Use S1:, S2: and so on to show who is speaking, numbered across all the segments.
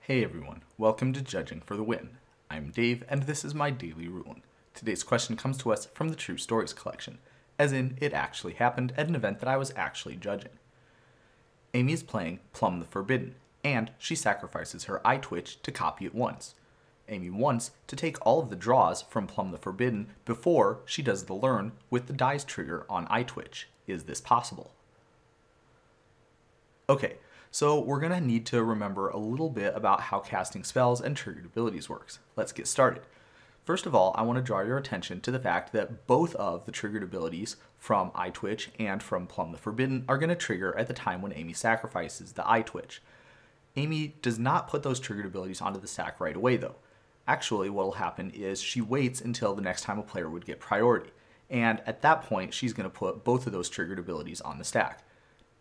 S1: Hey everyone, welcome to Judging for the Win. I'm Dave and this is my daily ruling. Today's question comes to us from the True Stories collection, as in it actually happened at an event that I was actually judging. Amy is playing Plumb the Forbidden, and she sacrifices her Eyetwitch to copy it once. Amy wants to take all of the draws from Plumb the Forbidden before she does the learn with the dice trigger on Eyetwitch. Is this possible? Okay, so we're going to need to remember a little bit about how casting spells and triggered abilities works. Let's get started. First of all, I want to draw your attention to the fact that both of the triggered abilities from Eyetwitch and from Plumb the Forbidden are going to trigger at the time when Amy sacrifices the Eyetwitch. Amy does not put those triggered abilities onto the stack right away though. Actually, what will happen is she waits until the next time a player would get priority, and at that point she's going to put both of those triggered abilities on the stack.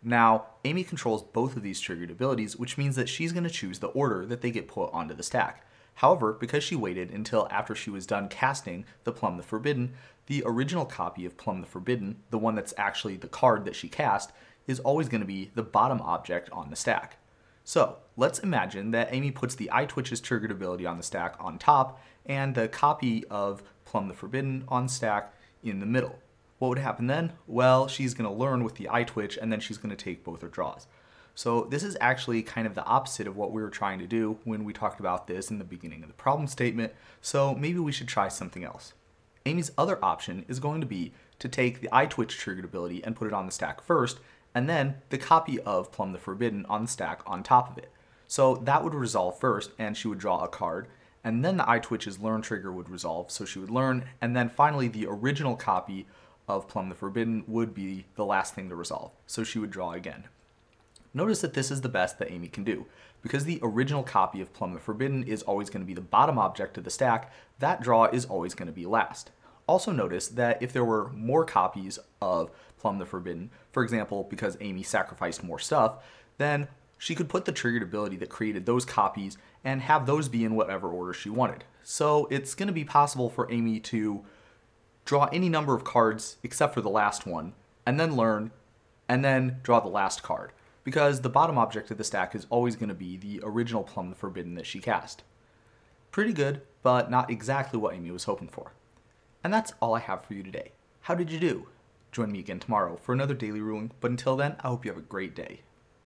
S1: Now, Amy controls both of these triggered abilities, which means that she's going to choose the order that they get put onto the stack. However, because she waited until after she was done casting the Plumb the Forbidden, the original copy of Plumb the Forbidden, the one that's actually the card that she cast, is always going to be the bottom object on the stack. So, let's imagine that Amy puts the Eyetwitch's triggered ability on the stack on top, and the copy of Plumb the Forbidden on stack in the middle. What would happen then? Well, she's going to learn with the Eyetwitch, and then she's going to take both her draws. So this is actually kind of the opposite of what we were trying to do when we talked about this in the beginning of the problem statement, so maybe we should try something else. Amy's other option is going to be to take the Eyetwitch triggered ability and put it on the stack first, and then the copy of Plumb the Forbidden on the stack on top of it. So that would resolve first, and she would draw a card, and then the Eyetwitch's learn trigger would resolve, so she would learn, and then finally the original copy of Plumb the Forbidden would be the last thing to resolve, so she would draw again. Notice that this is the best that Amy can do. Because the original copy of Plumb the Forbidden is always going to be the bottom object of the stack, that draw is always going to be last. Also notice that if there were more copies of Plumb the Forbidden, for example, because Amy sacrificed more stuff, then she could put the triggered ability that created those copies and have those be in whatever order she wanted. So it's going to be possible for Amy to draw any number of cards except for the last one, and then learn, and then draw the last card, because the bottom object of the stack is always going to be the original Plumb the Forbidden that she cast. Pretty good, but not exactly what Amy was hoping for. And that's all I have for you today. How did you do? Join me again tomorrow for another daily ruling, but until then, I hope you have a great day.